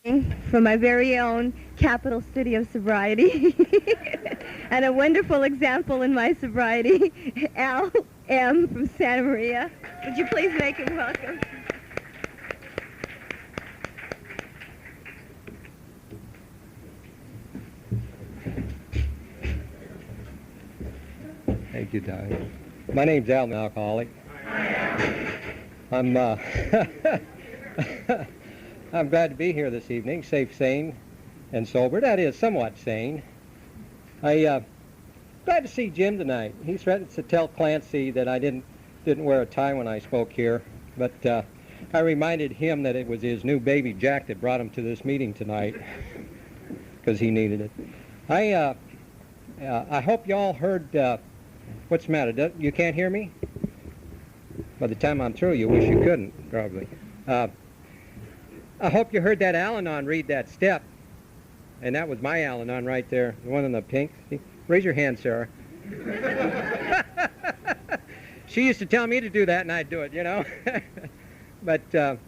From my very own capital city of sobriety, and a wonderful example in my sobriety, Al M. from Santa Maria. Would you please make him welcome? Thank you, Di. My name's Al, I'm an alcoholic. I'm I'm glad to be here this evening, safe, sane, and sober. That is, somewhat sane. Glad to see Jim tonight. He threatened to tell Clancy that I didn't wear a tie when I spoke here, but I reminded him that it was his new baby Jack that brought him to this meeting tonight, because he needed it. I hope you all heard. What's the matter? You can't hear me? By the time I'm through, you wish you couldn't, probably. I hope you heard that Al-Anon read that step. And that was my Al-Anon right there, the one in the pink. See? Raise your hand, Sarah. She used to tell me to do that, and I'd do it, you know. But that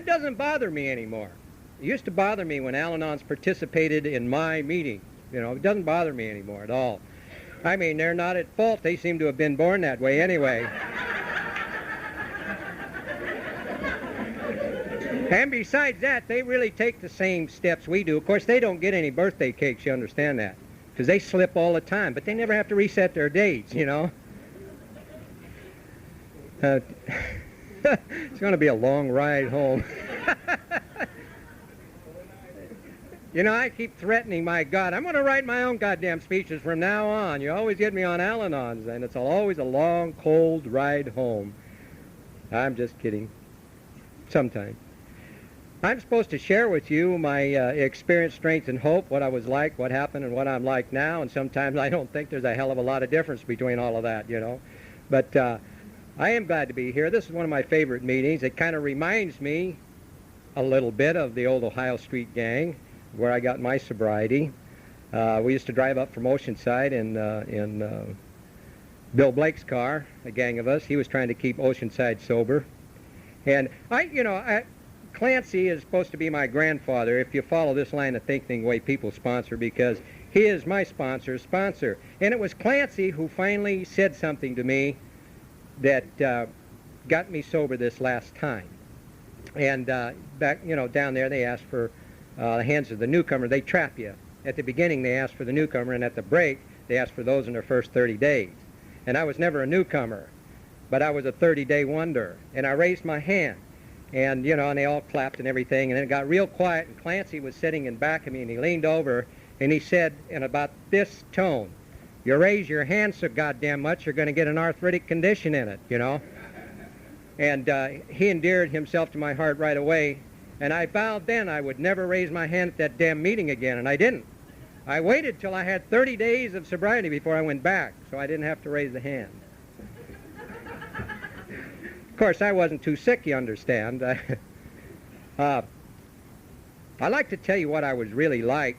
doesn't bother me anymore. It used to bother me when Al-Anons participated in my meetings. You know, it doesn't bother me anymore at all. I mean, they're not at fault. They seem to have been born that way anyway. And besides that, they really take the same steps we do. Of course, they don't get any birthday cakes, you understand that, because they slip all the time, but they never have to reset their dates, you know. It's going to be a long ride home. You know, I keep threatening, my God, I'm going to write my own goddamn speeches from now on. You always get me on Al-Anons, and it's always a long, cold ride home. I'm just kidding. Sometimes. I'm supposed to share with you my experience, strength, and hope, what I was like, what happened, and what I'm like now, and sometimes I don't think there's a hell of a lot of difference between all of that, you know. But I am glad to be here. This is one of my favorite meetings. It kind of reminds me a little bit of the old Ohio Street gang, where I got my sobriety. We used to drive up from Oceanside in Bill Blake's car, a gang of us. He was trying to keep Oceanside sober. And Clancy is supposed to be my grandfather if you follow this line of thinking the way people sponsor, because he is my sponsor's sponsor. And it was Clancy who finally said something to me that got me sober this last time. And back, you know, down there they asked for the hands of the newcomer. They trap you. At the beginning they asked for the newcomer, and at the break they asked for those in their first 30 days. And I was never a newcomer, but I was a 30-day wonder. And I raised my hand. And, you know, and they all clapped and everything, and then it got real quiet, and Clancy was sitting in back of me, and he leaned over, and he said in about this tone, "You raise your hand so goddamn much, you're going to get an arthritic condition in it, you know." And he endeared himself to my heart right away, and I vowed then I would never raise my hand at that damn meeting again, and I didn't. I waited till I had 30 days of sobriety before I went back, so I didn't have to raise the hand. Of course, I wasn't too sick, you understand. I like to tell you what I was really like,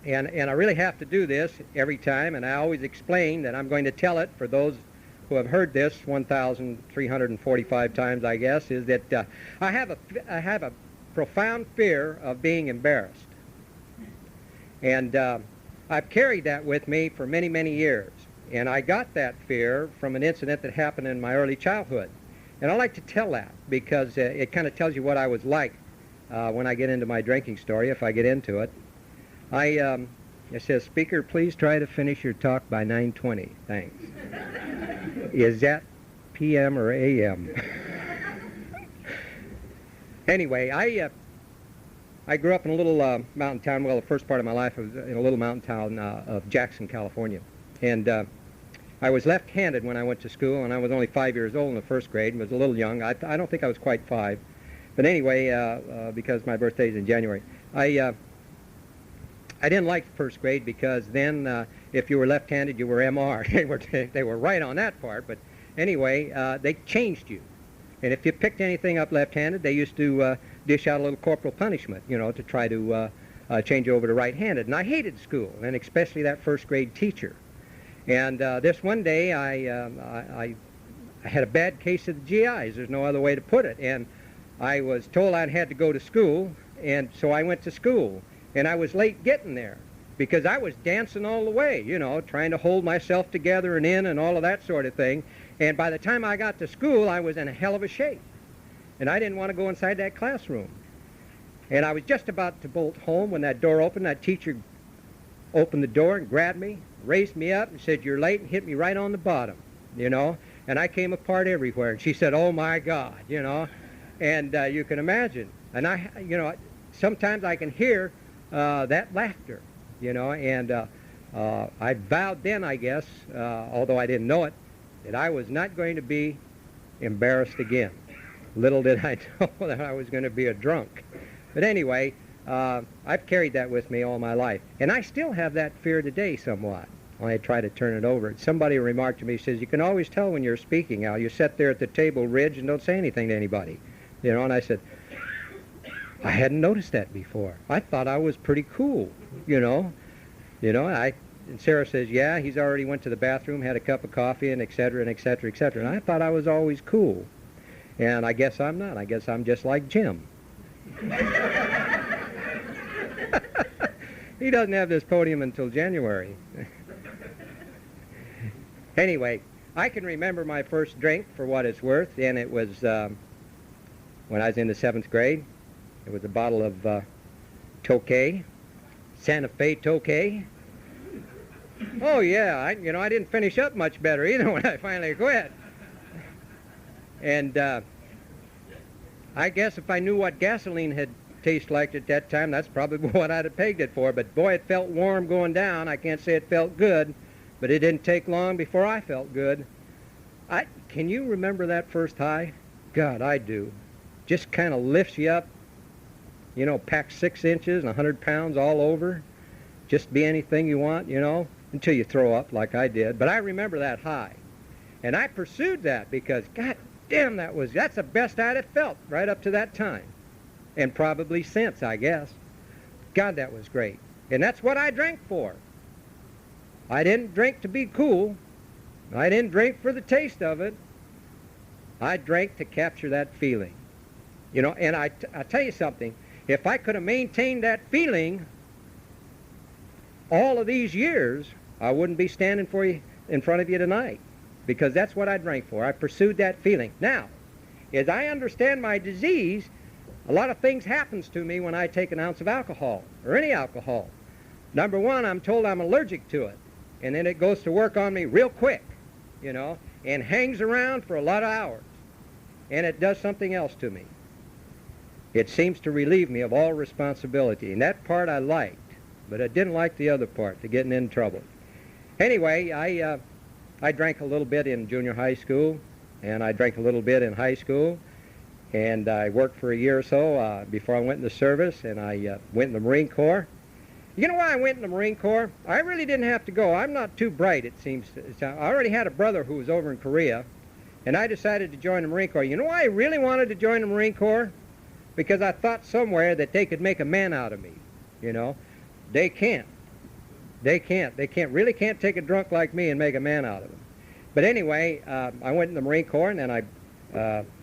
and I really have to do this every time, and I always explain that I'm going to tell it for those who have heard this 1,345 times, I guess, is that I have a profound fear of being embarrassed. And I've carried that with me for many, many years. And I got that fear from an incident that happened in my early childhood. And I like to tell that because it kind of tells you what I was like when I get into my drinking story, if I get into it. It says, "Speaker, please try to finish your talk by 9:20. Thanks." Is that PM or AM? Anyway, I grew up in a little mountain town. Well, the first part of my life was in a little mountain town of Jackson, California. And I was left-handed when I went to school, and I was only 5 years old in the first grade and was a little young. I don't think I was quite 5. But anyway, because my birthday's in January, I didn't like the first grade because then if you were left-handed, you were MR. They were right on that part. But anyway, they changed you. And if you picked anything up left-handed, they used to dish out a little corporal punishment, you know, to try to change you over to right-handed. And I hated school, and especially that first grade teacher. And this one day, I had a bad case of the GIs. There's no other way to put it. And I was told I had to go to school, and so I went to school, and I was late getting there because I was dancing all the way, you know, trying to hold myself together and in and all of that sort of thing. And by the time I got to school, I was in a hell of a shape, and I didn't want to go inside that classroom. And I was just about to bolt home when that door opened. That teacher opened the door and grabbed me, raised me up, and said, "You're late," and hit me right on the bottom, you know. And I came apart everywhere. And she said, "Oh, my God," you know. And you can imagine. And I, you know, sometimes I can hear that laughter, you know. And I vowed then, I guess, although I didn't know it, that I was not going to be embarrassed again. Little did I know that I was going to be a drunk. But anyway, I've carried that with me all my life. And I still have that fear today somewhat when I try to turn it over. Somebody remarked to me, says, "You can always tell when you're speaking, Al. You sit there at the table ridge and don't say anything to anybody." You know, and I said, I hadn't noticed that before. I thought I was pretty cool, you know. And Sarah says, "Yeah, he's already went to the bathroom, had a cup of coffee, and et cetera, and et cetera, et cetera." And I thought I was always cool. And I guess I'm not. I guess I'm just like Jim. He doesn't have this podium until January. Anyway, I can remember my first drink for what it's worth, and it was when I was in the 7th grade. It was a bottle of Tokay, Santa Fe Tokay. Oh yeah, I didn't finish up much better either when I finally quit. And I guess if I knew what gasoline had tasted like at that time, that's probably what I'd have pegged it for. But boy, it felt warm going down. I can't say it felt good, but it didn't take long before I felt good. Can you remember that first high? God, I do. Just kind of lifts you up, you know, pack 6 inches and 100 pounds all over. Just be anything you want, you know, until you throw up like I did. But I remember that high. And I pursued that because, God damn, that's the best I'd have felt right up to that time. And probably since, I guess. God, that was great. And that's what I drank for. I didn't drink to be cool. I didn't drink for the taste of it. I drank to capture that feeling. You know, and I tell you something. If I could have maintained that feeling all of these years, I wouldn't be standing in front of you tonight. Because that's what I drank for. I pursued that feeling. Now, as I understand my disease, a lot of things happens to me when I take an ounce of alcohol, or any alcohol. Number one, I'm told I'm allergic to it. And then it goes to work on me real quick, you know, and hangs around for a lot of hours. And it does something else to me. It seems to relieve me of all responsibility. And that part I liked, but I didn't like the other part, the getting in trouble. Anyway, I drank a little bit in junior high school, and I drank a little bit in high school, and I worked for a year or so before I went in the service, and I went in the Marine Corps. You know why I went in the Marine Corps? I really didn't have to go. I'm not too bright, it seems. I already had a brother who was over in Korea, and I decided to join the Marine Corps. You know why I really wanted to join the Marine Corps? Because I thought somewhere that they could make a man out of me, you know. They can't. They really can't take a drunk like me and make a man out of him. But anyway, I went in the Marine Corps, and then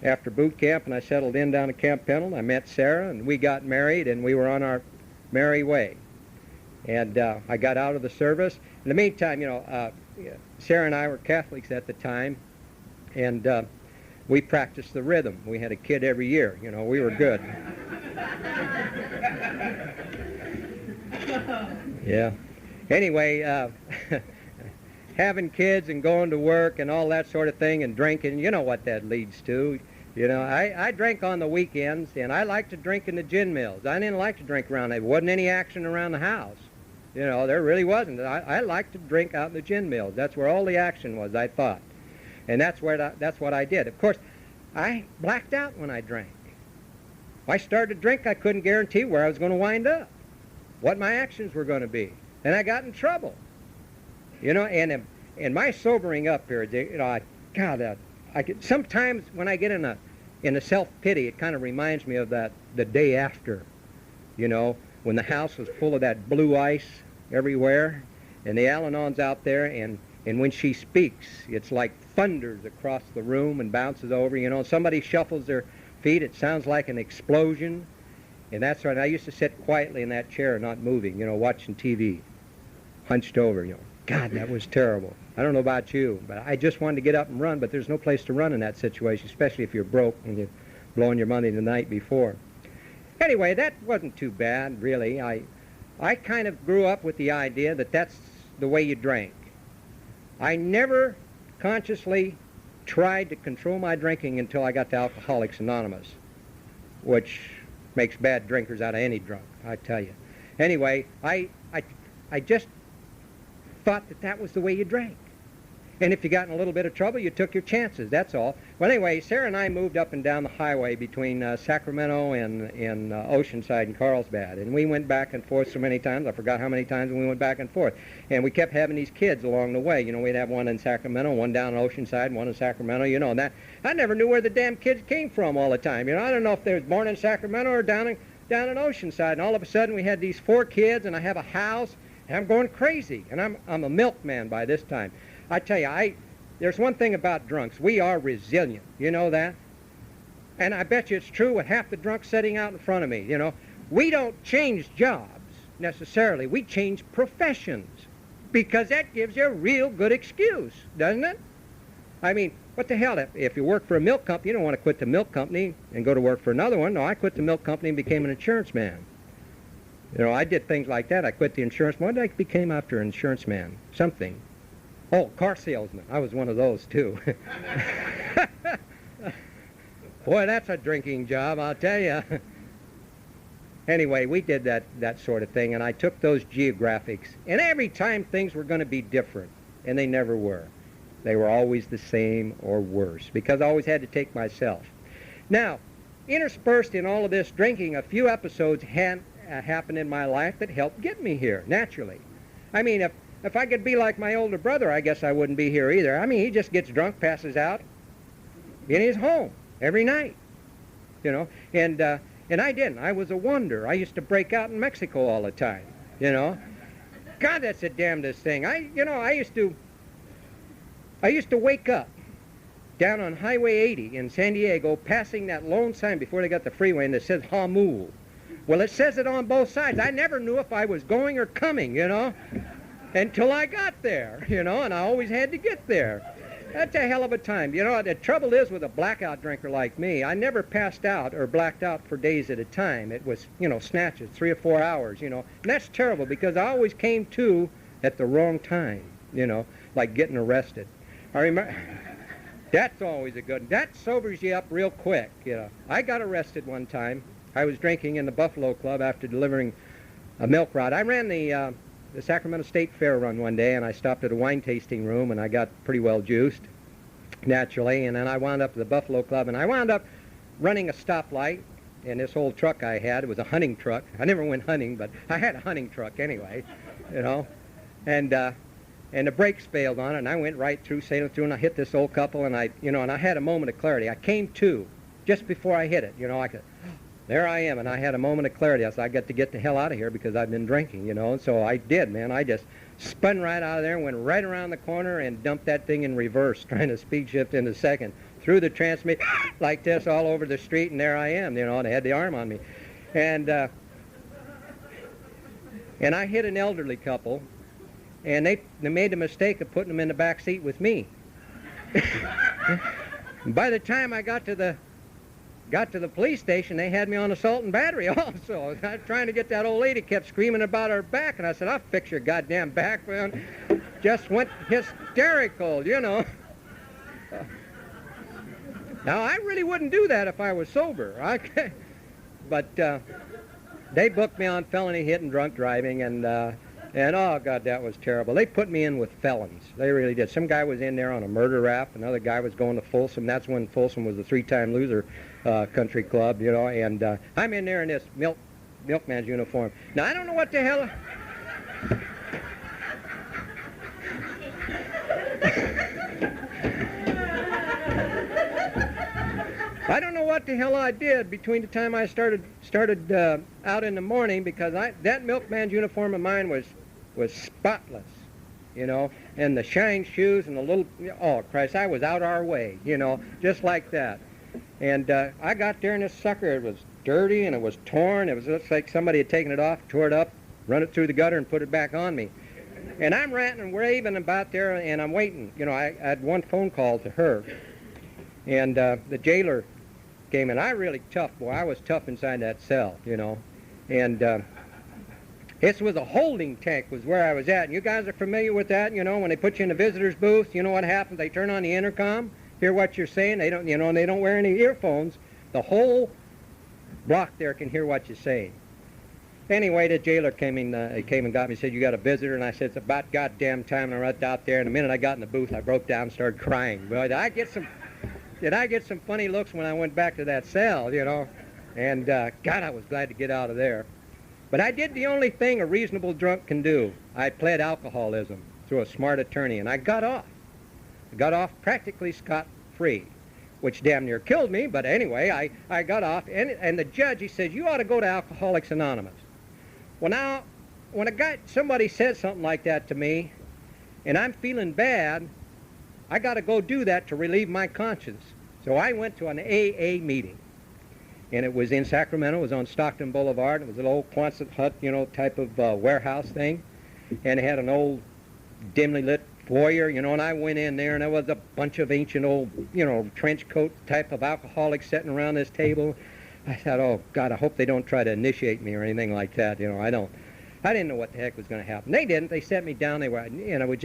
after boot camp, and I settled in down at Camp Pendleton. I met Sarah, and we got married, and we were on our merry way. And I got out of the service. In the meantime, you know, Sarah and I were Catholics at the time, and we practiced the rhythm. We had a kid every year. You know, we were good. Yeah. Anyway, having kids and going to work and all that sort of thing and drinking, you know what that leads to. You know, I drank on the weekends, and I liked to drink in the gin mills. I didn't like to drink around. There wasn't any action around the house. You know, there really wasn't. I liked to drink out in the gin mills. That's where all the action was, I thought. And that's what I did. Of course, I blacked out when I drank. If I started to drink, I couldn't guarantee where I was going to wind up, what my actions were going to be. And I got in trouble. You know, and my sobering up here, you know, I get, sometimes when I get in a self-pity, it kind of reminds me of the day after, you know, when the house was full of that blue ice everywhere, and the Al-Anon's out there, and when she speaks, it's like thunders across the room and bounces over. You know, somebody shuffles their feet, it sounds like an explosion. And that's right. I used to sit quietly in that chair, not moving, watching TV, hunched over, God, that was terrible. I don't know about you, but I just wanted to get up and run, but there's no place to run in that situation, especially if you're broke and you're blowing your money the night before. Anyway, that wasn't too bad, really. I kind of grew up with the idea that that's the way you drank. I never consciously tried to control my drinking until I got to Alcoholics Anonymous, which makes bad drinkers out of any drunk, I tell you. Anyway, I just thought that was the way you drank. And if you got in a little bit of trouble, you took your chances, that's all. Well, anyway, Sarah and I moved up and down the highway between Sacramento and Oceanside and Carlsbad. And we went back and forth so many times, I forgot how many times we went back and forth. And we kept having these kids along the way. We'd have one in Sacramento, one down in Oceanside, one in Sacramento, and that. I never knew where the damn kids came from all the time. I don't know if they was born in Sacramento or down in Oceanside. And all of a sudden we had these 4 kids, and I have a house, and I'm going crazy. And I'm a milkman by this time. I tell you, there's one thing about drunks. We are resilient. You know that? And I bet you it's true with half the drunks sitting out in front of me. We don't change jobs necessarily. We change professions because that gives you a real good excuse, doesn't it? I mean, what the hell? If you work for a milk company, you don't want to quit the milk company and go to work for another one. No, I quit the milk company and became an insurance man. I did things like that. I quit the insurance. What did I became after insurance man? Something. Oh, car salesman. I was one of those, too. Boy, that's a drinking job, I'll tell you. Anyway, we did that sort of thing, and I took those geographics. And every time things were going to be different, and they never were. They were always the same or worse, because I always had to take myself. Now, interspersed in all of this drinking, a few episodes happened in my life that helped get me here, naturally. I mean, if I could be like my older brother, I guess I wouldn't be here either. I mean, he just gets drunk, passes out in his home every night, And I didn't. I was a wonder. I used to break out in Mexico all the time, God, that's the damnedest thing. I used to wake up down on Highway 80 in San Diego, passing that lone sign before they got the freeway, and it says Hamul. Well, it says it on both sides. I never knew if I was going or coming, until I got there, and I always had to get there. That's a hell of a time. The trouble is with a blackout drinker like me, I never passed out or blacked out for days at a time. It was, snatches, 3 or 4 hours, And that's terrible because I always came to at the wrong time, like getting arrested. I remember, that's always a good one. That sobers you up real quick, I got arrested one time. I was drinking in the Buffalo Club after delivering a milk rod. I ran the Sacramento State Fair run one day, and I stopped at a wine tasting room, and I got pretty well juiced, naturally, and then I wound up at the Buffalo Club, and I wound up running a stoplight, and this old truck I had, it was a hunting truck. I never went hunting, but I had a hunting truck anyway, and the brakes failed on it, and I went right through, sailing through, and I hit this old couple, and I had a moment of clarity. I came to just before I hit it, I could... There I am, and I had a moment of clarity. I said, I got to get the hell out of here because I've been drinking, and so I did, man. I just spun right out of there and went right around the corner and dumped that thing in reverse, trying to speed shift into second. Threw the transmission like this all over the street, and there I am, and they had the arm on me. And I hit an elderly couple, and they made the mistake of putting them in the back seat with me. By the time I got to the police station, they had me on assault and battery also. I was trying to get that old lady, kept screaming about her back, and I said, I'll fix your goddamn back, man. Just went hysterical, Now, I really wouldn't do that if I was sober. But they booked me on felony hit and drunk driving, and oh, God, that was terrible. They put me in with felons. They really did. Some guy was in there on a murder rap. Another guy was going to Folsom. That's when Folsom was the 3-time loser country club, and I'm in there in this milkman's uniform. Now, I don't know what the hell... I don't know what the hell I did between the time I started out in the morning, because that milkman's uniform of mine was spotless, and the shine shoes and the little, oh Christ, I was out our way, just like that. And I got there, and this sucker, it was dirty, and it was torn. It was just like somebody had taken it off, tore it up, run it through the gutter, and put it back on me. And I'm ranting and raving about there, and I'm waiting. You know, I had one phone call to her, and the jailer came in. I really tough, boy. I was tough inside that cell, you know. And this was a holding tank was where I was at. And you guys are familiar with that, you know, when they put you in the visitor's booth, you know what happens? They turn on the intercom, hear what you're saying. They don't, you know, and they don't wear any earphones. The whole block there can hear what you're saying. Anyway, the jailer came and got me, said, you got a visitor? And I said, it's about goddamn time. And I rushed out there, and the minute I got in the booth, I broke down and started crying. Boy, did I get some funny looks when I went back to that cell, you know? And, God, I was glad to get out of there. But I did the only thing a reasonable drunk can do. I pled alcoholism through a smart attorney, and I got off. I got off practically scot-free, which damn near killed me. But anyway, I got off, and the judge, he says, you ought to go to Alcoholics Anonymous. Well, now, when somebody says something like that to me, and I'm feeling bad, I got to go do that to relieve my conscience. So I went to an AA meeting, and it was in Sacramento. It was on Stockton Boulevard. It was an old Quonset hut, you know, type of warehouse thing, and it had an old dimly lit foyer, you know, and I went in there, and there was a bunch of ancient old, you know, trench coat type of alcoholics sitting around this table. I thought, oh, God, I hope they don't try to initiate me or anything like that. You know, I didn't know what the heck was going to happen. They didn't. They sent me down. They were, you know, it was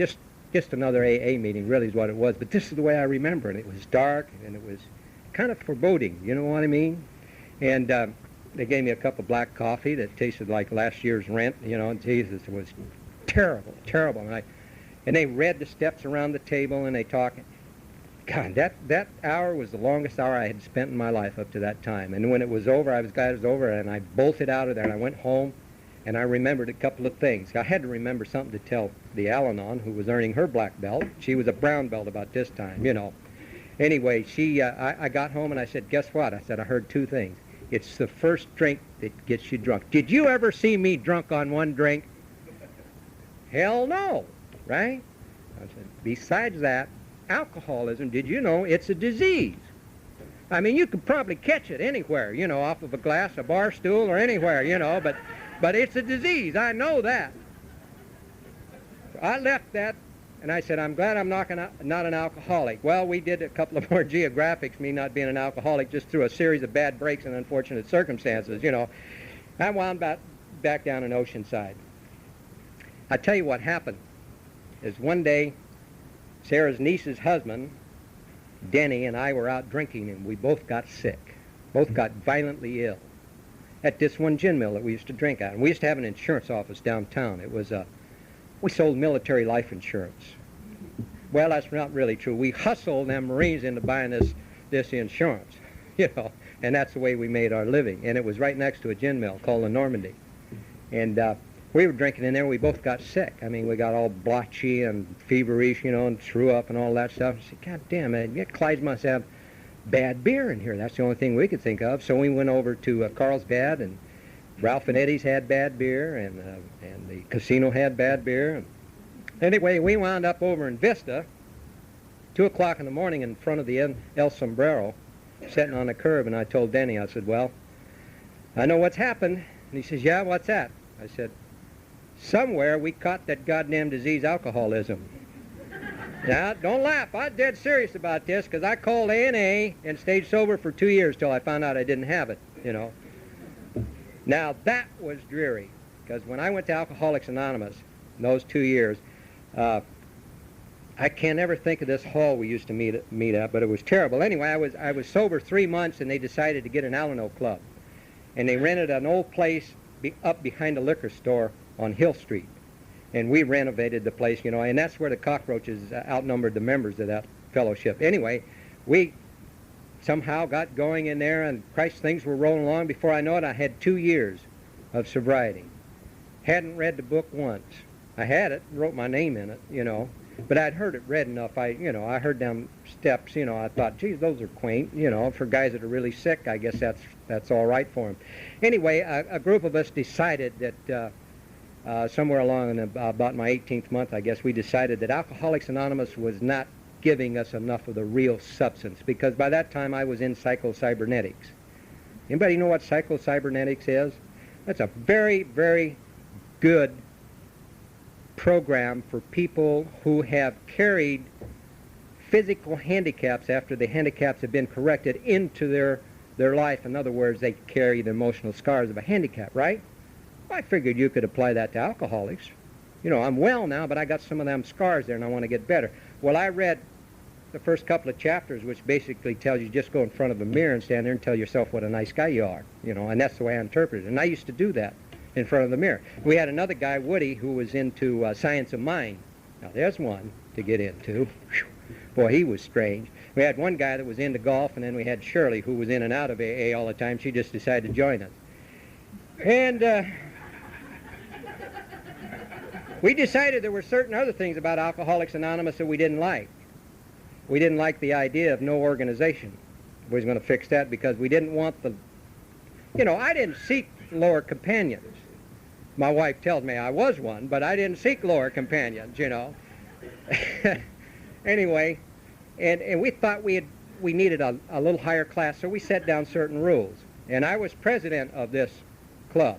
just another AA meeting, really is what it was. But this is the way I remember it. It was dark, and it was kind of foreboding, you know what I mean? And they gave me a cup of black coffee that tasted like last year's rent, you know, and Jesus, it was terrible, terrible. And they read the steps around the table, and they talked. God, that hour was the longest hour I had spent in my life up to that time. And when it was over, I was glad it was over, and I bolted out of there, and I went home, and I remembered a couple of things. I had to remember something to tell the Al-Anon, who was earning her black belt. She was a brown belt about this time, you know. Anyway, I got home, and I said, guess what? I said, I heard two things. It's the first drink that gets you drunk. Did you ever see me drunk on one drink? Hell no, right? I said, besides that, alcoholism, did you know it's a disease? I mean, you could probably catch it anywhere, you know, off of a glass, a bar stool, or anywhere, you know, but it's a disease. I know that. So I left that, and I said, I'm glad I'm not an alcoholic. Well, we did a couple of more geographics, me not being an alcoholic, just through a series of bad breaks and unfortunate circumstances, you know. I wound back down in Oceanside. I tell you what happened is one day, Sarah's niece's husband, Denny, and I were out drinking, and we both got sick. Both got violently ill at this one gin mill that we used to drink at. And we used to have an insurance office downtown. It was, we sold military life insurance. Well, that's not really true. We hustled them Marines into buying this insurance, you know, and that's the way we made our living. And it was right next to a gin mill called the Normandy. And we were drinking in there, and we both got sick. I mean, we got all blotchy and feverish, you know, and threw up and all that stuff. I said, God damn, man, Clyde must have bad beer in here. That's the only thing we could think of. So we went over to Carlsbad, and Ralph and Eddie's had bad beer, and the casino had bad beer. Anyway, we wound up over in Vista, 2 o'clock in the morning in front of the El Sombrero, sitting on the curb, and I told Denny, I said, well, I know what's happened. And he says, yeah, what's that? I said, somewhere we caught that goddamn disease, alcoholism. Now, don't laugh. I'm dead serious about this, because I called A&A and stayed sober for 2 years till I found out I didn't have it, you know. Now, that was dreary, because when I went to Alcoholics Anonymous in those 2 years, I can't ever think of this hall we used to meet at, but it was terrible. Anyway, I was sober 3 months, and they decided to get an Alano club. And they rented an old place up behind a liquor store on Hill Street. And we renovated the place, you know, and that's where the cockroaches outnumbered the members of that fellowship. Anyway, we somehow got going in there, and Christ, things were rolling along. Before I know it, I had 2 years of sobriety. Hadn't read the book once. I had it, wrote my name in it, you know, but I'd heard it read enough. I heard them steps, you know. I thought, geez, those are quaint, you know, for guys that are really sick. I guess that's all right for them. Anyway, a group of us decided that somewhere along in about my 18th month, I guess, we decided that Alcoholics Anonymous was not giving us enough of the real substance, because by that time I was in psycho-cybernetics. Anybody know what psycho-cybernetics is? That's a very, very good program for people who have carried physical handicaps after the handicaps have been corrected into their life. In other words, they carry the emotional scars of a handicap, right? Well, I figured you could apply that to alcoholics. You know, I'm well now, but I got some of them scars there and I want to get better. Well, I read the first couple of chapters, which basically tells you just go in front of a mirror and stand there and tell yourself what a nice guy you are, you know, and that's the way I interpret it. And I used to do that in front of the mirror. We had another guy, Woody, who was into science of mind. Now, there's one to get into. Whew. Boy, he was strange. We had one guy that was into golf, and then we had Shirley, who was in and out of AA all the time. She just decided to join us. And we decided there were certain other things about Alcoholics Anonymous that we didn't like. We didn't like the idea of no organization. We was going to fix that because we didn't want the... You know, I didn't seek lower companions. My wife tells me I was one, but I didn't seek lower companions, you know. Anyway, and we thought we needed a little higher class, so we set down certain rules. And I was president of this club,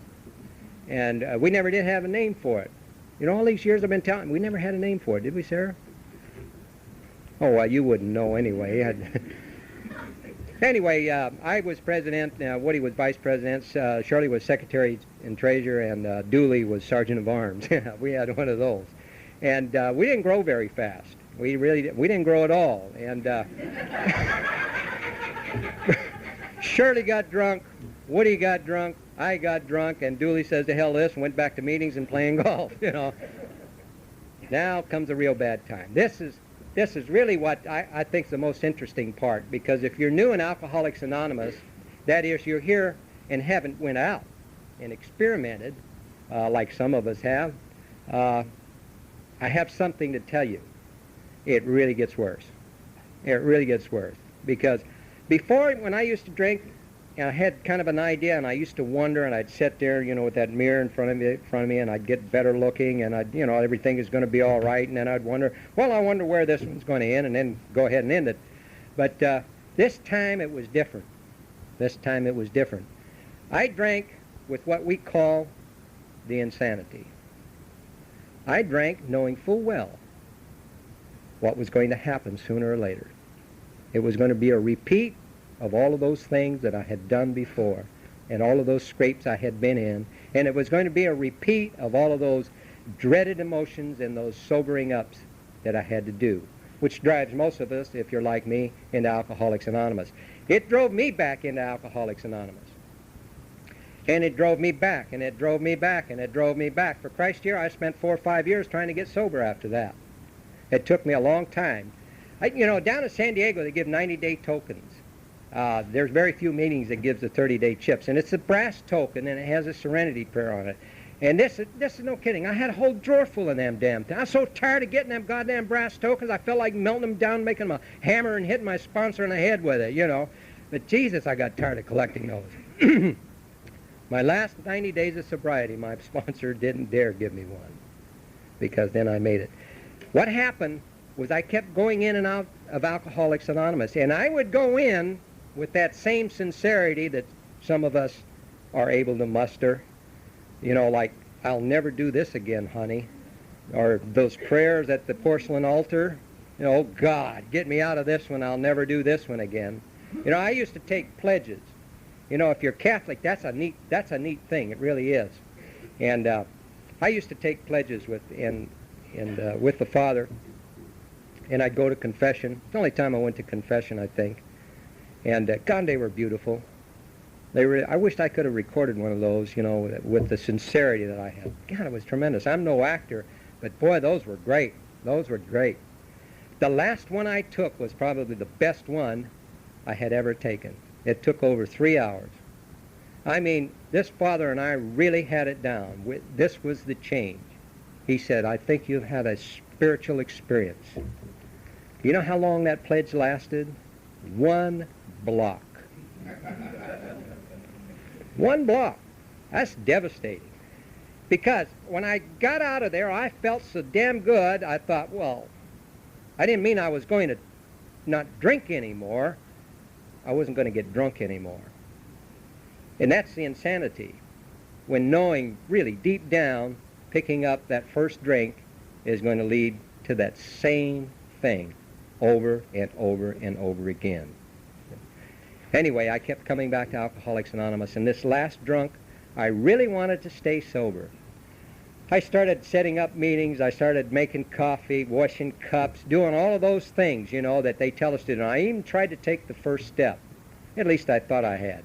and we never did have a name for it. You know, all these years I've been telling, we never had a name for it, did we, Sarah? Oh, well, you wouldn't know anyway. Anyway, I was president, Woody was vice president, Shirley was secretary and treasurer, and Dooley was sergeant of arms. We had one of those. And we didn't grow very fast. We didn't grow at all. And Shirley got drunk, Woody got drunk, I got drunk, and Dooley says to hell this and went back to meetings and playing golf, you know. Now comes a real bad time. This is really what I think is the most interesting part, because if you're new in Alcoholics Anonymous, that is, you're here and haven't went out and experimented like some of us have, I have something to tell you. It really gets worse. It really gets worse. Because before, when I used to drink, I had kind of an idea, and I used to wonder, and I'd sit there, you know, with that mirror in front of me, and I'd get better looking, and I'd, you know, everything is going to be all right, and then I'd wonder, well, I wonder where this one's going to end, and then go ahead and end it. But this time it was different. This time it was different. I drank with what we call the insanity. I drank knowing full well what was going to happen sooner or later. It was going to be a repeat of all of those things that I had done before and all of those scrapes I had been in, and it was going to be a repeat of all of those dreaded emotions and those sobering ups that I had to do, which drives most of us, if you're like me, into Alcoholics Anonymous. It drove me back into Alcoholics Anonymous. And it drove me back, and it drove me back, and it drove me back. For Christ's year, I spent 4 or 5 years trying to get sober after that. It took me a long time. You know, down in San Diego, they give 90-day tokens. There's very few meetings that gives the 30-day chips, and it's a brass token, and it has a serenity prayer on it. And this is no kidding. I had a whole drawer full of them damn things. I was so tired of getting them goddamn brass tokens, I felt like melting them down, making them a hammer and hitting my sponsor in the head with it, you know. But Jesus, I got tired of collecting those. My last 90 days of sobriety, my sponsor didn't dare give me one, because then I made it. What happened was I kept going in and out of Alcoholics Anonymous, and I would go in with that same sincerity that some of us are able to muster. You know, like, I'll never do this again, honey. Or those prayers at the porcelain altar. You know, oh, God, get me out of this one. I'll never do this one again. You know, I used to take pledges. You know, if you're Catholic, that's a neat thing. It really is. And I used to take pledges with the Father. And I'd go to confession. It's the only time I went to confession, I think. And God, they were beautiful. I wished I could have recorded one of those, you know, with the sincerity that I had. God, it was tremendous. I'm no actor, but boy, those were great. Those were great. The last one I took was probably the best one I had ever taken. It took over 3 hours. I mean, this Father and I really had it down. This was the change. He said, I think you've had a spiritual experience. You know how long that pledge lasted? 1 block. 1 block. That's devastating. Because when I got out of there, I felt so damn good, I thought, well, I didn't mean I was going to not drink anymore. I wasn't going to get drunk anymore. And that's the insanity. When knowing really deep down, picking up that first drink is going to lead to that same thing over and over and over again. Anyway, I kept coming back to Alcoholics Anonymous, and this last drunk, I really wanted to stay sober. I started setting up meetings, I started making coffee, washing cups, doing all of those things, you know, that they tell us to do. And I even tried to take the first step. At least I thought I had.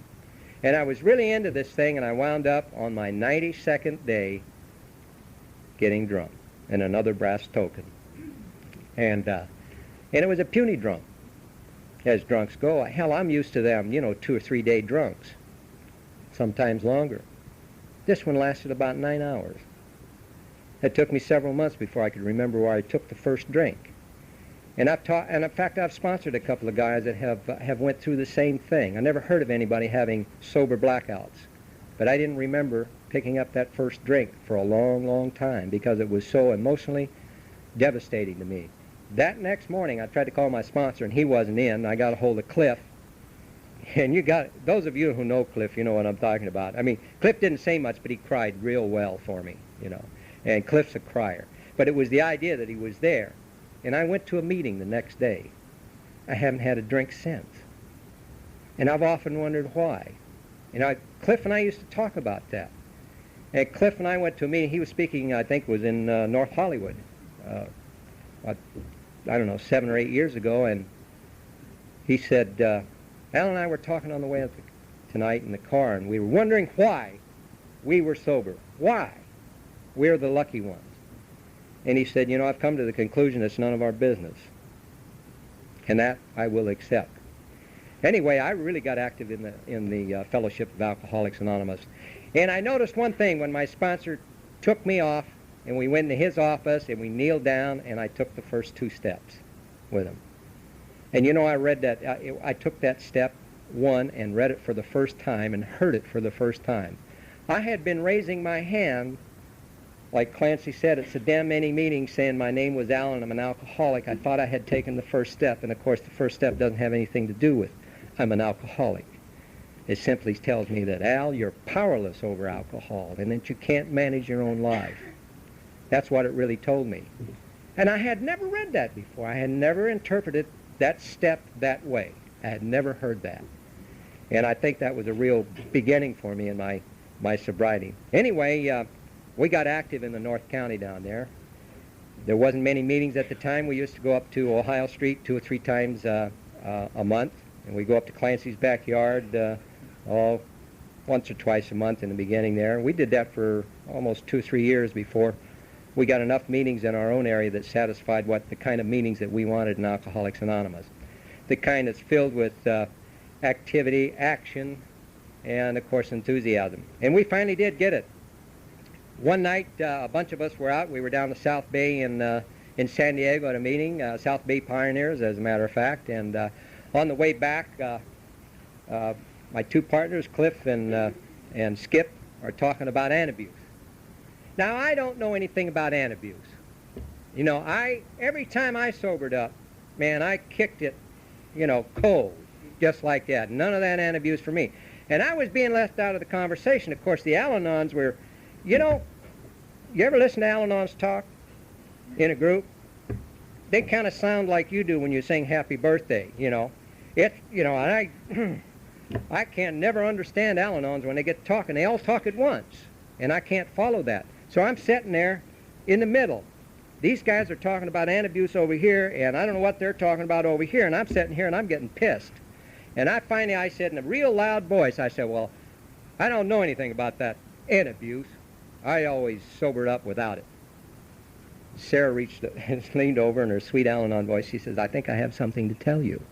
And I was really into this thing, and I wound up on my 92nd day getting drunk, and another brass token. And it was a puny drunk, as drunks go. Hell, I'm used to them, you know, 2 or 3 day drunks, sometimes longer. This one lasted about 9 hours. It took me several months before I could remember where I took the first drink. And in fact, I've sponsored a couple of guys that have went through the same thing. I never heard of anybody having sober blackouts, but I didn't remember picking up that first drink for a long, long time because it was so emotionally devastating to me. That next morning, I tried to call my sponsor, and he wasn't in. I got a hold of Cliff, and those of you who know Cliff, you know what I'm talking about. I mean, Cliff didn't say much, but he cried real well for me, you know. And Cliff's a crier. But it was the idea that he was there. And I went to a meeting the next day. I haven't had a drink since. And I've often wondered why. You know, Cliff and I used to talk about that. And Cliff and I went to a meeting. He was speaking, I think it was in North Hollywood, I don't know, 7 or 8 years ago. And he said, Al and I were talking on the way up tonight in the car, and we were wondering why we were sober. Why? We're the lucky ones. And he said, you know, I've come to the conclusion it's none of our business. And that I will accept. Anyway, I really got active in the Fellowship of Alcoholics Anonymous. And I noticed one thing when my sponsor took me off, and we went into his office, and we kneeled down, and I took the first 2 steps with him. And you know, I read that, I took that step 1 and read it for the first time and heard it for the first time. I had been raising my hand, like Clancy said, at so damn many meetings saying my name was Al and I'm an alcoholic. I thought I had taken the first step, and of course the first step doesn't have anything to do with I'm an alcoholic. It simply tells me that, Al, you're powerless over alcohol and that you can't manage your own life. That's what it really told me. And I had never read that before. I had never interpreted that step that way. I had never heard that. And I think that was a real beginning for me in my sobriety. Anyway, we got active in the North County down there. There wasn't many meetings at the time. We used to go up to Ohio Street 2 or 3 times a month, and we go up to Clancy's backyard once or twice a month in the beginning there. We did that for almost 2 or 3 years before we got enough meetings in our own area that satisfied the kind of meetings that we wanted in Alcoholics Anonymous. The kind that's filled with activity, action, and of course enthusiasm. And we finally did get it. One night, a bunch of us were out. We were down the South Bay in San Diego at a meeting, South Bay Pioneers, as a matter of fact. And on the way back, my 2 partners, Cliff and Skip, are talking about antabuse. Now, I don't know anything about antabuse. You know, every time I sobered up, man, I kicked it, you know, cold, just like that. None of that antabuse for me. And I was being left out of the conversation. Of course, the Al-Anons were, you know, you ever listen to Al-Anons talk in a group? They kind of sound like you do when you sing Happy Birthday, you know. You know, and I can't never understand Al-Anons when they get talking. They all talk at once, and I can't follow that. So I'm sitting there in the middle. These guys are talking about antabuse over here, and I don't know what they're talking about over here, and I'm sitting here and I'm getting pissed. And I said in a real loud voice, I said, well, I don't know anything about that antabuse. I always sobered up without it. Sarah leaned over in her sweet Al-Anon voice. She says, I think I have something to tell you.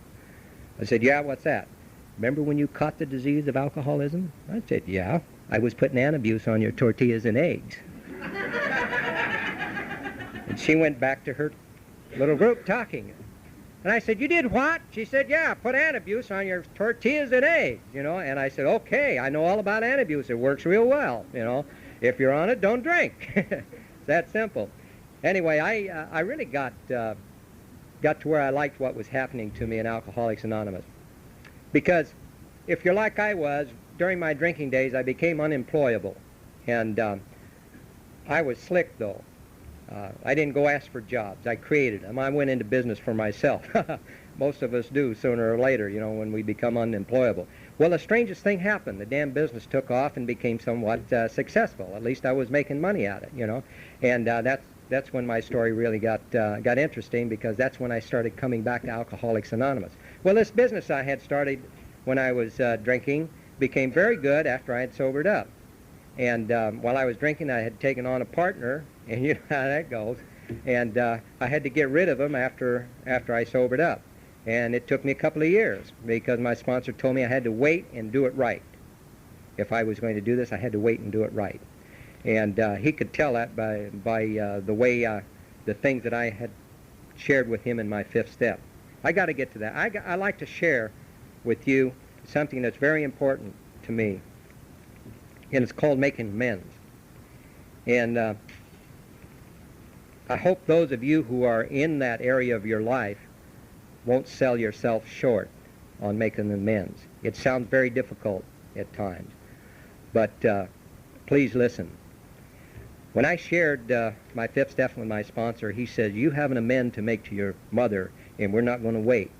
I said, yeah, what's that? Remember when you caught the disease of alcoholism? I said, yeah. I was putting antabuse on your tortillas and eggs. And she went back to her little group talking. And I said, you did what? She said, yeah, put antabuse on your tortillas and eggs, you know. And I said, okay, I know all about antabuse. It works real well, you know. If you're on it, don't drink. It's that simple. Anyway, I really got to where I liked what was happening to me in Alcoholics Anonymous. Because if you're like I was, during my drinking days, I became unemployable. And I was slick, though. I didn't go ask for jobs. I created them. I went into business for myself. Most of us do sooner or later, you know, when we become unemployable. Well, the strangest thing happened. The damn business took off and became somewhat successful. At least I was making money at it, you know. And that's when my story really got interesting, because that's when I started coming back to Alcoholics Anonymous. Well, this business I had started when I was drinking became very good after I had sobered up. And while I was drinking, I had taken on a partner, and you know how that goes. And I had to get rid of him after I sobered up. And it took me a couple of years, because my sponsor told me I had to wait and do it right. If I was going to do this, I had to wait and do it right. And he could tell that by the way, the things that I had shared with him in my fifth step. I got to get to that. I like to share with you something that's very important to me, and it's called making amends. And I hope those of you who are in that area of your life won't sell yourself short on making amends. It sounds very difficult at times, but please listen. When I shared my fifth step with my sponsor, he said, you have an amend to make to your mother, and we're not going to wait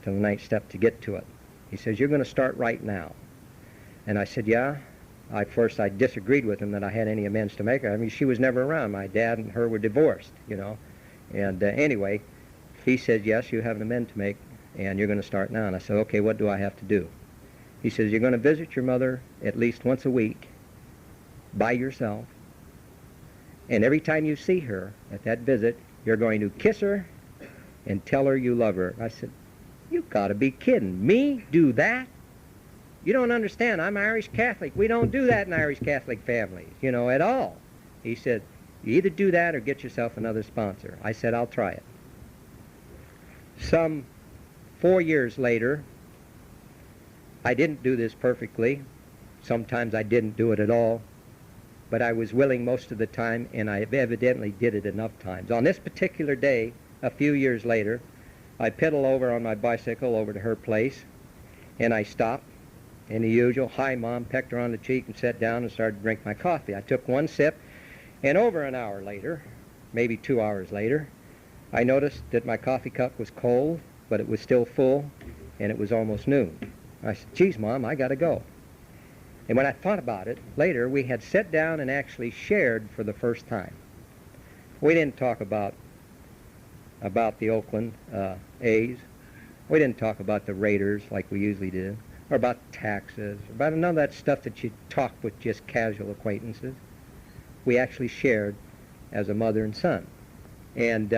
till the ninth step to get to it. He says, you're going to start right now. And I said, yeah. First I disagreed with him that I had any amends to make her. I mean, she was never around. My dad and her were divorced, you know. And anyway, he said, yes, you have an amend to make, and you're going to start now. And I said, okay, what do I have to do? He says, you're going to visit your mother at least once a week by yourself. And every time you see her at that visit, you're going to kiss her and tell her you love her. I said, you got to be kidding. Me do that? You don't understand. I'm Irish Catholic. We don't do that in Irish Catholic families, you know, at all. He said, you either do that or get yourself another sponsor. I said, I'll try it. Some 4 years later, I didn't do this perfectly. Sometimes I didn't do it at all. But I was willing most of the time, and I evidently did it enough times. On this particular day, a few years later, I pedaled over on my bicycle over to her place, and I stopped. And the usual, hi, Mom, pecked her on the cheek and sat down and started to drink my coffee. I took one sip, and over an hour later, maybe 2 hours later, I noticed that my coffee cup was cold, but it was still full, and it was almost noon. I said, geez, Mom, I got to go. And when I thought about it, later, we had sat down and actually shared for the first time. We didn't talk about the Oakland A's. We didn't talk about the Raiders like we usually do, or about taxes, about none of that stuff that you talk with just casual acquaintances. We actually shared as a mother and son. And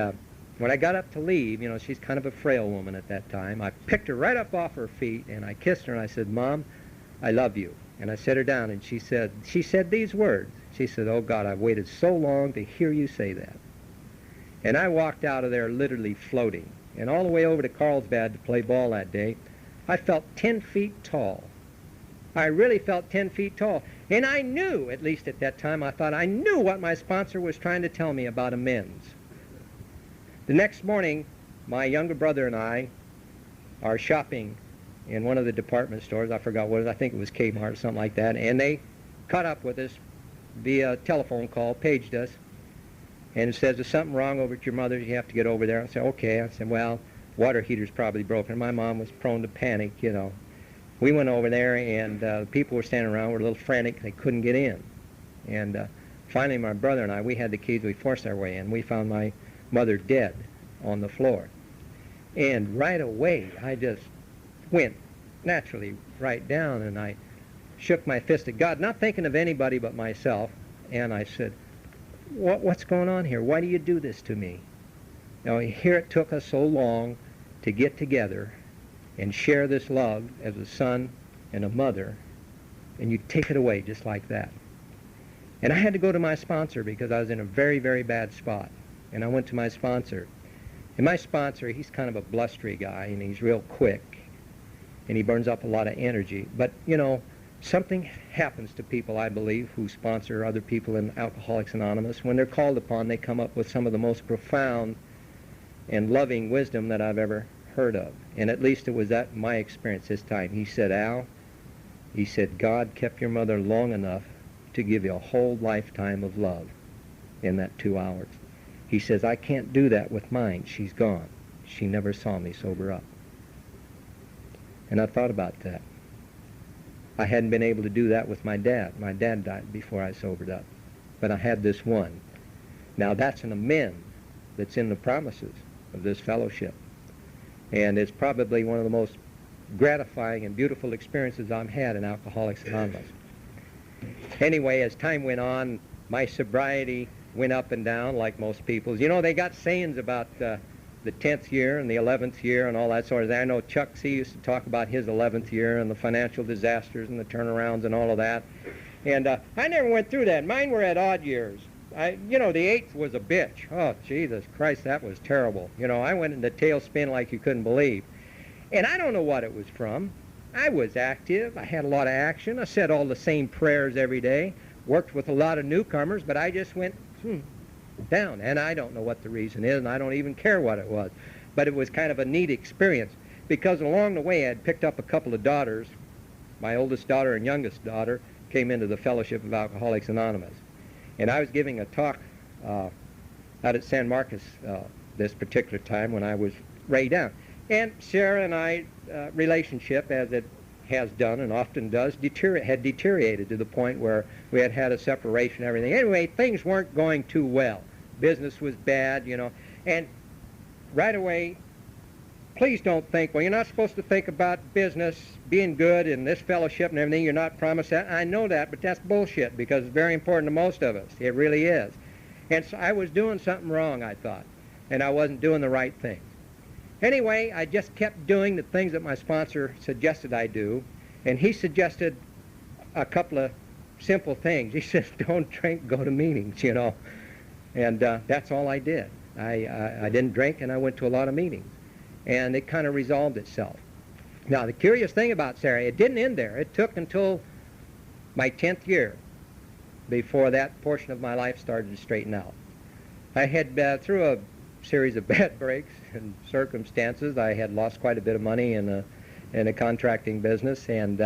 when I got up to leave, you know, she's kind of a frail woman at that time, I picked her right up off her feet, and I kissed her, and I said, Mom, I love you. And I set her down, and she said these words. She said, oh, God, I've waited so long to hear you say that. And I walked out of there literally floating. And all the way over to Carlsbad to play ball that day, I felt 10 feet tall. I really felt 10 feet tall. And I knew, at least at that time, I thought I knew what my sponsor was trying to tell me about amends. The next morning, my younger brother and I are shopping in one of the department stores. I forgot what it was. I think it was Kmart or something like that. And they caught up with us via telephone call, paged us, and it says, there's something wrong over at your mother's. You have to get over there. I said, okay. I said, well, water heater's probably broken. My mom was prone to panic, you know. We went over there, and people were standing around, were a little frantic. They couldn't get in. And finally, my brother and I, we had the keys. We forced our way in. We found my mother dead on the floor. And right away, I just went naturally right down, and I shook my fist at God, not thinking of anybody but myself, and I said, what's going on here? Why do you do this to me? Now, here it took us so long to get together and share this love as a son and a mother, and you take it away just like that. And I had to go to my sponsor because I was in a very, very bad spot. And I went to my sponsor. And my sponsor, he's kind of a blustery guy, and he's real quick, and he burns up a lot of energy. But, you know, something happens to people, I believe, who sponsor other people in Alcoholics Anonymous. When they're called upon, they come up with some of the most profound and loving wisdom that I've ever heard of. And at least it was that my experience this time. He said, Al, He said, God kept your mother long enough to give you a whole lifetime of love in that 2 hours. He says, I can't do that with mine. She's gone. She never saw me sober up. And I thought about that. I hadn't been able to do that with my dad. My dad died before I sobered up. But I had this one. Now that's an amend that's in the promises of this fellowship. And it's probably one of the most gratifying and beautiful experiences I've had in Alcoholics Anonymous. Anyway, as time went on, my sobriety went up and down like most people's. You know, they got sayings about the 10th year and the 11th year and all that sort of thing. I know Chuck C. used to talk about his 11th year and the financial disasters and the turnarounds and all of that. And I never went through that. Mine were at odd years. You know, the 8th was a bitch. Oh, Jesus Christ, that was terrible. You know, I went into tailspin like you couldn't believe. And I don't know what it was from. I was active. I had a lot of action. I said all the same prayers every day. Worked with a lot of newcomers, but I just went down. And I don't know what the reason is, and I don't even care what it was. But it was kind of a neat experience because along the way I had picked up a couple of daughters. My oldest daughter and youngest daughter came into the Fellowship of Alcoholics Anonymous. And I was giving a talk out at San Marcos this particular time when I was way down. And Sarah and I, relationship, as it has done and often does, had deteriorated to the point where we had had a separation and everything. Anyway, things weren't going too well. Business was bad, you know. And right away, please don't think, well, you're not supposed to think about business being good in this fellowship and everything. You're not promised that. I know that, but that's bullshit because it's very important to most of us. It really is. And so I was doing something wrong, I thought, and I wasn't doing the right things. Anyway, I just kept doing the things that my sponsor suggested I do, and he suggested a couple of simple things. He says, don't drink, go to meetings, you know. And that's all I did. I didn't drink, and I went to a lot of meetings. And it kind of resolved itself. Now, the curious thing about Sarah, it didn't end there. It took until my 10th year before that portion of my life started to straighten out. I had, through a series of bad breaks and circumstances, I had lost quite a bit of money in a contracting business, and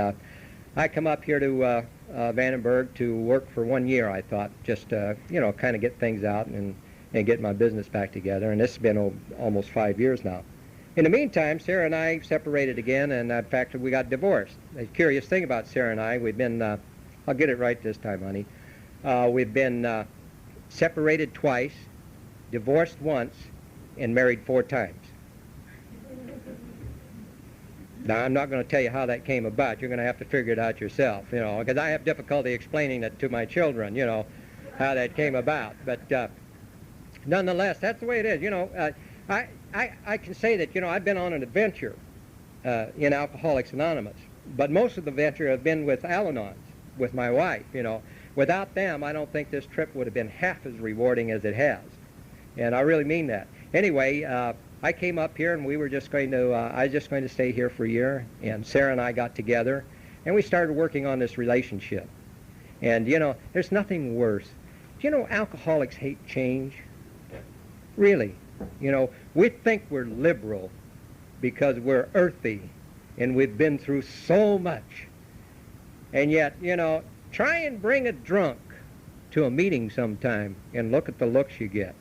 I come up here to Vandenberg to work for 1 year, I thought, just, you know, kind of get things out and get my business back together, and this has been almost 5 years now. In the meantime, Sarah and I separated again, and in fact, we got divorced. The curious thing about Sarah and I, we've been, I'll get it right this time, honey, we've been separated twice, divorced once, and married 4 times. Now, I'm not going to tell you how that came about. You're going to have to figure it out yourself, you know, because I have difficulty explaining it to my children, you know, how that came about. But nonetheless, that's the way it is. You know, I can say that, you know, I've been on an adventure in Alcoholics Anonymous, but most of the adventure have been with Al-Anons, with my wife, you know. Without them, I don't think this trip would have been half as rewarding as it has. And I really mean that. Anyway, I came up here and we were just going to, I was just going to stay here for a year, and Sarah and I got together and we started working on this relationship. And, you know, there's nothing worse. Do you know alcoholics hate change? Really. You know, we think we're liberal because we're earthy and we've been through so much. And yet, you know, try and bring a drunk to a meeting sometime and look at the looks you get.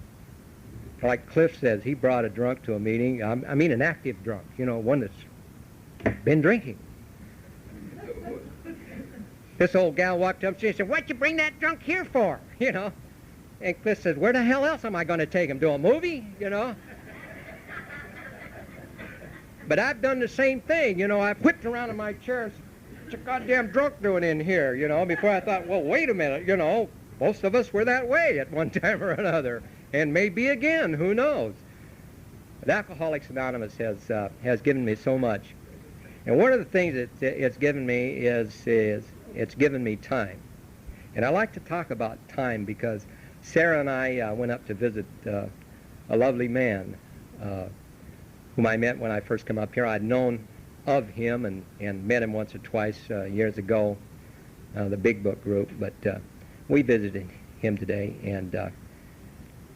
Like Cliff says, he brought a drunk to a meeting. I mean an active drunk, you know, one that's been drinking. This old gal walked up to me and said, what'd you bring that drunk here for, you know? And Cliff says, where the hell else am I going to take him? To a movie, you know? But I've done the same thing, you know. I've whipped around in my chair and said, what's a goddamn drunk doing in here, you know? Before I thought, well, wait a minute, you know, most of us were that way at one time or another. And maybe again, who knows? But Alcoholics Anonymous has given me so much. And one of the things that it's given me is it's given me time. And I like to talk about time because Sarah and I went up to visit a lovely man whom I met when I first came up here. I'd known of him and met him once or twice years ago, the Big Book group, but we visited him today, and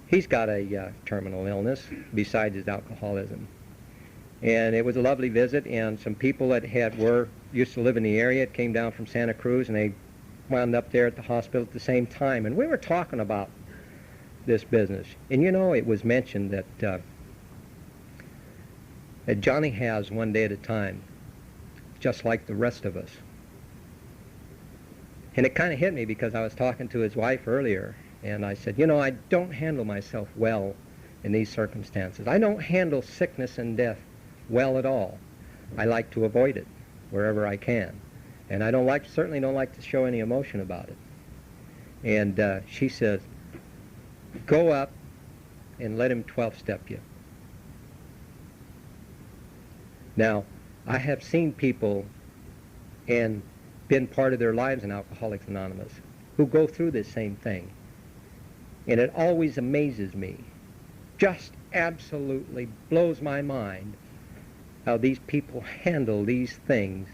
he's got a terminal illness besides his alcoholism. And it was a lovely visit, and some people that used to live in the area came down from Santa Cruz, and they wound up there at the hospital at the same time. And we were talking about this business. And you know, it was mentioned that Johnny has one day at a time, just like the rest of us. And it kind of hit me because I was talking to his wife earlier, and I said, you know, I don't handle myself well in these circumstances. I don't handle sickness and death well at all. I like to avoid it wherever I can. And I certainly don't like to show any emotion about it. And she says, go up and let him 12-step you. Now, I have seen people and been part of their lives in Alcoholics Anonymous who go through this same thing. And it always amazes me, just absolutely blows my mind, how these people handle these things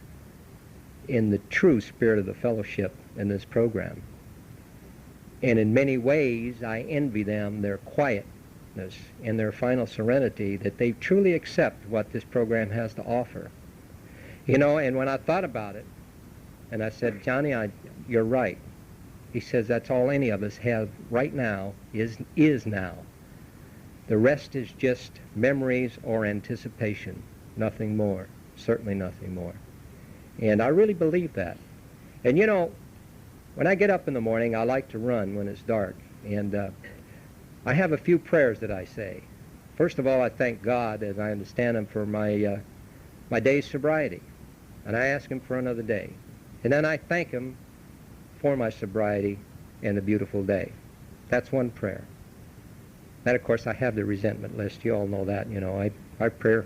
in the true spirit of the fellowship in this program. And in many ways, I envy them their quietness and their final serenity, that they truly accept what this program has to offer. You know, and when I thought about it, and I said, Johnny, you're right. He says, that's all any of us have right now is now. The rest is just memories or anticipation. Nothing more. Certainly nothing more. And I really believe that. And you know, when I get up in the morning, I like to run when it's dark. And I have a few prayers that I say. First of all, I thank God, as I understand Him, for my day's sobriety. And I ask Him for another day. And then I thank Him for my sobriety and the beautiful day. That's one prayer. Then, of course, I have the resentment list. You all know that. You know, I pray.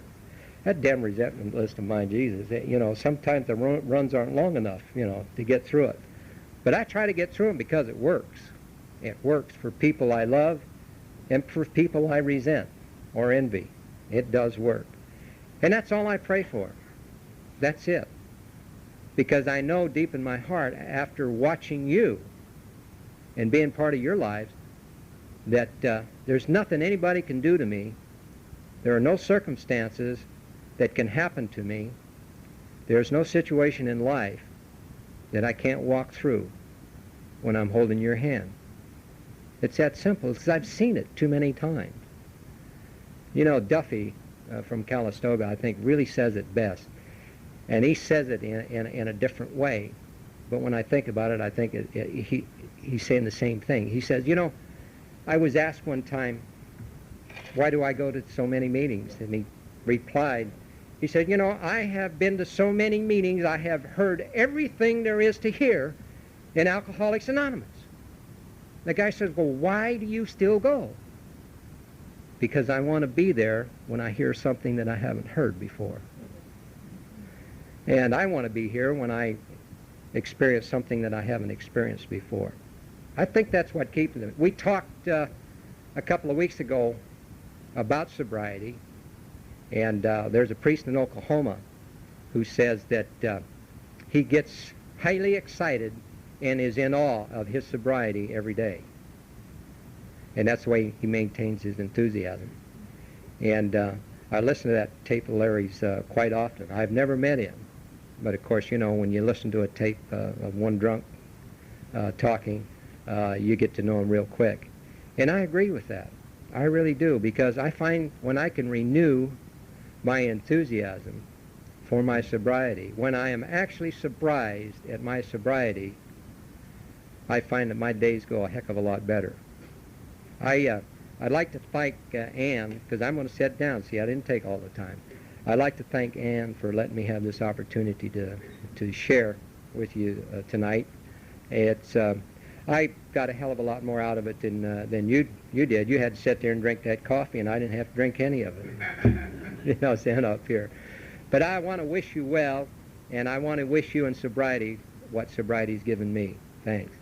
That damn resentment list of mine, Jesus, you know, sometimes the runs aren't long enough, you know, to get through it. But I try to get through them because it works. It works for people I love and for people I resent or envy. It does work. And that's all I pray for. That's it. Because I know deep in my heart, after watching you and being part of your lives, that there's nothing anybody can do to me. There are no circumstances that can happen to me. There's no situation in life that I can't walk through when I'm holding your hand. It's that simple, because I've seen it too many times. You know, Duffy from Calistoga, I think, really says it best. And he says it in a different way. But when I think about it, I think he's saying the same thing. He says, you know, I was asked one time, why do I go to so many meetings? And he replied, he said, you know, I have been to so many meetings, I have heard everything there is to hear in Alcoholics Anonymous. The guy says, well, why do you still go? Because I want to be there when I hear something that I haven't heard before. And I want to be here when I experience something that I haven't experienced before. I think that's what keeps them. We talked a couple of weeks ago about sobriety, and there's a priest in Oklahoma who says that he gets highly excited and is in awe of his sobriety every day. And that's the way he maintains his enthusiasm. And I listen to that tape of Larry's quite often. I've never met him. But of course, you know, when you listen to a tape of one drunk talking, you get to know him real quick. And I agree with that. I really do, because I find when I can renew my enthusiasm for my sobriety, when I am actually surprised at my sobriety, I find that my days go a heck of a lot better. I'd like to thank Ann, because I'm going to sit down. See, I didn't take all the time. I'd like to thank Ann for letting me have this opportunity to share with you tonight. It's I got a hell of a lot more out of it than you did. You had to sit there and drink that coffee, and I didn't have to drink any of it. You know, stand up here. But I want to wish you well, and I want to wish you in sobriety what sobriety's given me. Thanks.